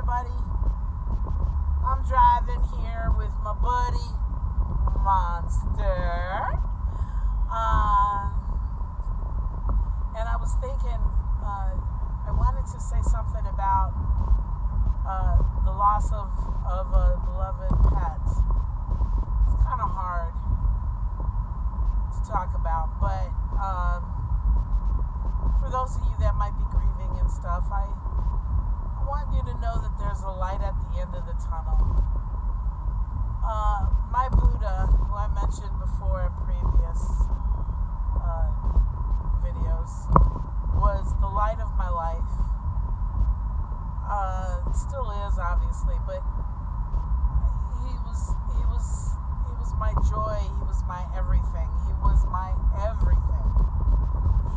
everybody. I'm driving here with my buddy Monster. And I was thinking, I wanted to say something about the loss of a beloved pet. It's kind of hard to talk about, but for those of you that might be grieving and stuff, I want you to know that there's a light at the end of the tunnel. My Buddha, who I mentioned before in previous videos, was the light of my life. Still is, obviously, but he was my joy. He was my everything. He was my everything.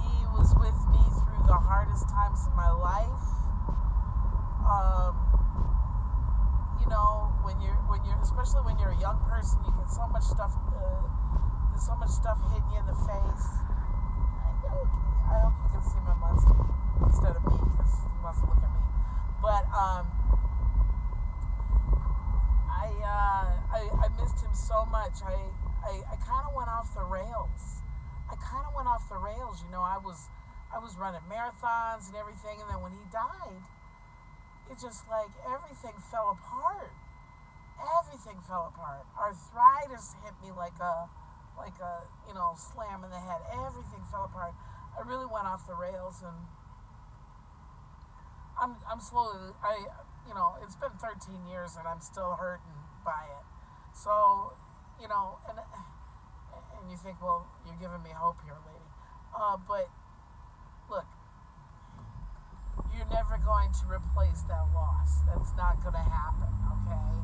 He was with me through the hardest times of my life. Especially when you're a young person, you get so much stuff. There's so much stuff hitting you in the face. I hope you can see my monster instead of me, because he wants to look at me. But I missed him so much. I kind of went off the rails. I was running marathons and everything, and then when he died, it just like everything fell apart. Arthritis hit me like a slam in the head. Everything fell apart. I really went off the rails, and I'm slowly. It's been 13 years, and I'm still hurting by it. So, and you think, well, you're giving me hope here, lady. But look, you're never going to replace that loss. That's not going to happen. Okay.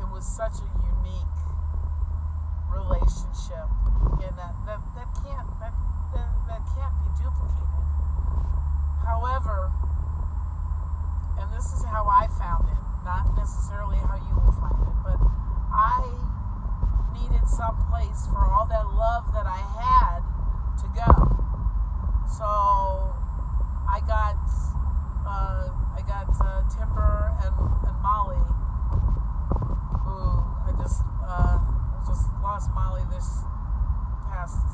It was such a unique relationship, and that can't be duplicated. However, and this is how I found it, not necessarily how you will find it, but I needed some place for all that love that I had to go. So I got Timber and Molly, who I just lost Molly this past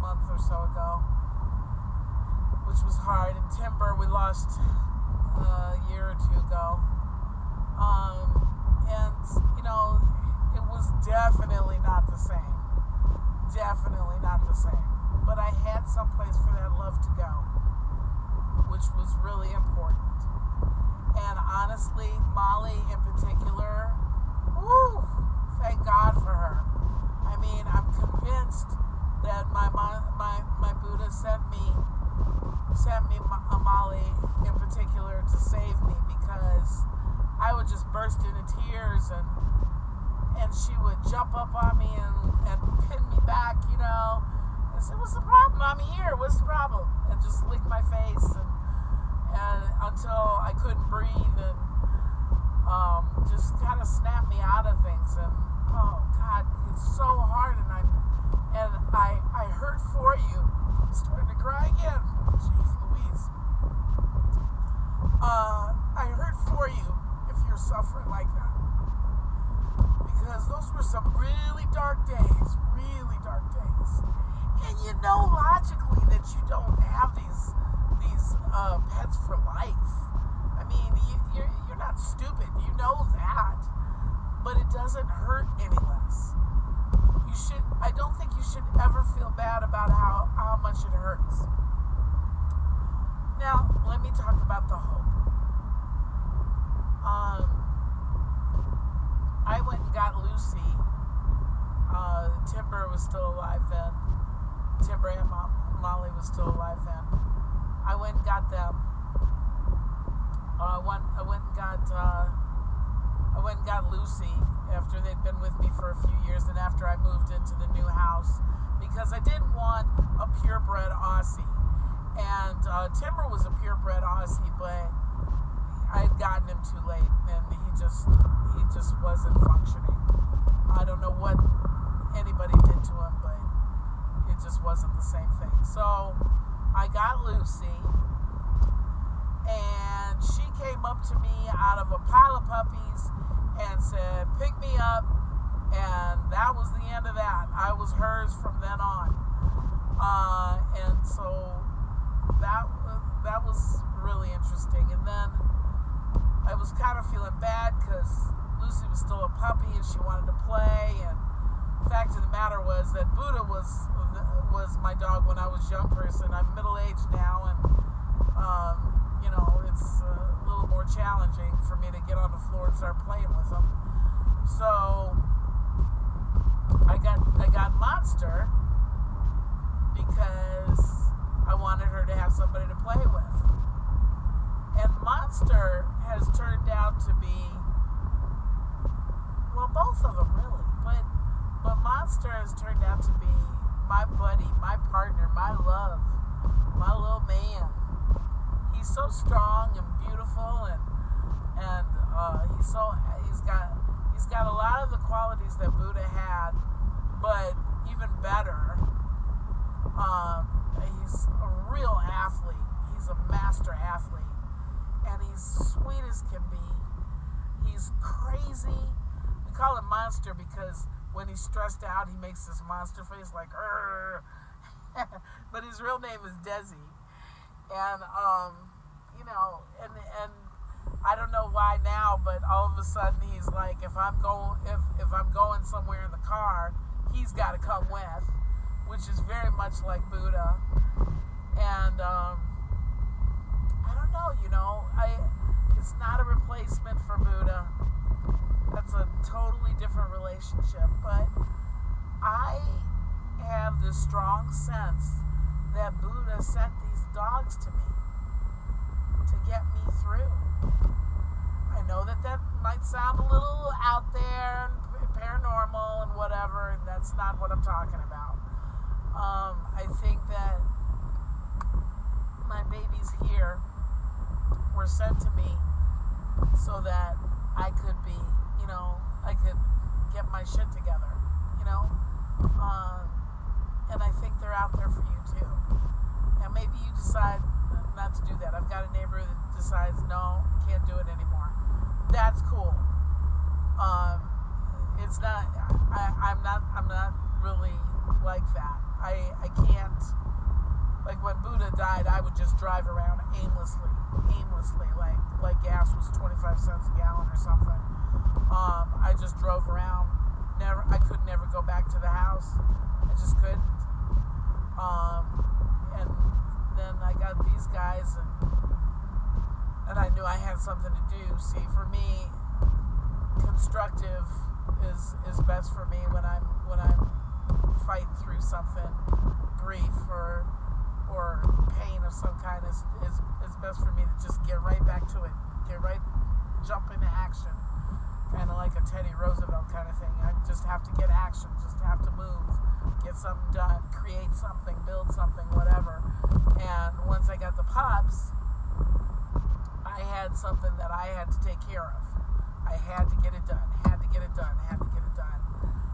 month or so ago, which was hard. And Timber we lost a year or two ago. And it was definitely not the same. But I had some place for that love to go, which was really important. And honestly, Molly in particular, thank God for her. I mean, I'm convinced that my Buddha sent me a Molly in particular to save me, because I would just burst into tears, and she would jump up on me and pin me back, and say, "What's the problem? I'm here. What's the problem?" And just lick my face and until I couldn't breathe, and just kind of snap me out of things. And oh God, it's so hard, and I hurt for you. I'm starting to cry again. Jeez Louise. I hurt for you if you're suffering like that, because those were some really dark days. And logically that you don't have these pets for life. I mean, you're not stupid. You know that. But it doesn't hurt any less. I don't think you should ever feel bad about how much it hurts. Now, let me talk about the hope. I went and got Lucy. Timber was still alive then. Timber and Molly was still alive then. I went and got them. I went and got Lucy after they'd been with me for a few years, and after I moved into the new house, because I didn't want a purebred Aussie. And Timber was a purebred Aussie, but I had gotten him too late, and he just wasn't functioning. I don't know what anybody did to him, but it just wasn't the same thing. So I got Lucy, and And she came up to me out of a pile of puppies and said, "Pick me up." And that was the end of that. I was hers from then on. And so that was really interesting. And then I was kind of feeling bad because Lucy was still a puppy and she wanted to play. And the fact of the matter was that Buddha was my dog when I was a young person. I'm middle-aged now, and it's a little more challenging for me to get on the floor and start playing with him. So I got Monster because I wanted her to have somebody to play with. And Monster has turned out to be, well, both of them really, but Monster has turned out to be my buddy, my partner, my love, my little man. He's so strong and beautiful, and he's got a lot of the qualities that Buddha had, but even better. He's a real athlete. He's a master athlete, and he's sweet as can be. He's crazy. We call him Monster because when he's stressed out, he makes this monster face like "Arr." But his real name is Desi. And and I don't know why now, but all of a sudden he's like, if I'm going somewhere in the car, he's got to come with, which is very much like Buddha. And I don't know, it's not a replacement for Buddha. That's a totally different relationship, but I have this strong sense that Buddha sent these dogs to me to get me through. I know that might sound a little out there and paranormal and whatever, and that's not what I'm talking about. I think that my babies here were sent to me so that I could be, I could get my shit together, and I think they're out there for you too. And maybe you decide not to do that. I've got a neighbor that decides, no, can't do it anymore. That's cool. It's not. I'm not really like that. I can't. Like when Buddha died, I would just drive around aimlessly, like gas was 25 cents a gallon or something. I just drove around. I could never go back to the house. I just couldn't. And then I got these guys, and I knew I had something to do. See, for me, constructive is best for me when I'm fighting through something, grief or pain of some kind. Is best for me to just get right back to it, jump into action, kind of like a Teddy Roosevelt kind of thing. I just have to get action, just have to move, get something done, create something, build something, whatever. And once I got the pups, I had something that I had to take care of. I had to get it done,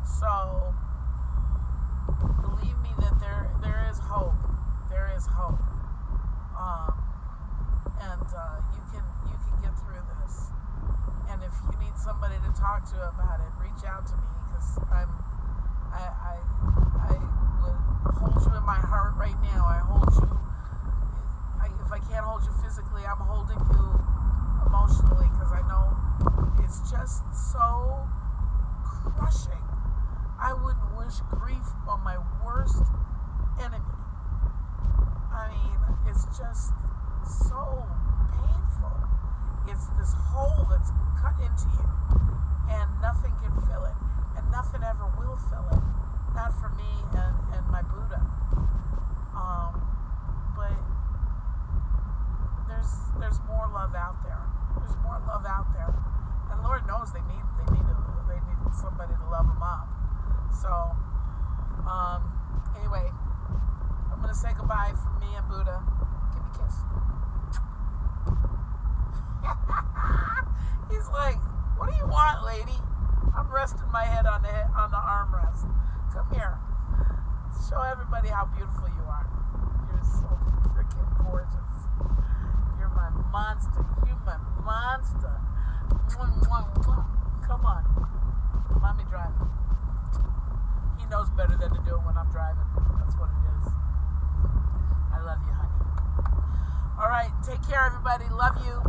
So, believe me that there is hope. There is hope. You can get through this. And if you need somebody to talk to about it, reach out to me, because I would hold you in my heart right now. I hold you. If I can't hold you physically, I'm holding you emotionally, because I know it's just so crushing. I wouldn't wish grief on my worst enemy. I mean, it's just so painful. It's this hole that's cut into you, and nothing can fill it, and nothing ever will fill it. Not for me and my Buddha. But there's more love out there. There's more love out there, and Lord knows they need somebody to love them up. So, anyway, I'm gonna say goodbye from me and Buddha. Give me a kiss. He's like, "What do you want, lady?" I'm resting my head on the armrest. Come here. Show everybody how beautiful you are. You're so freaking gorgeous. You're my monster. Come on. Mommy driving. He knows better than to do it when I'm driving. That's what it is. I love you, honey. All right. Take care, everybody. Love you.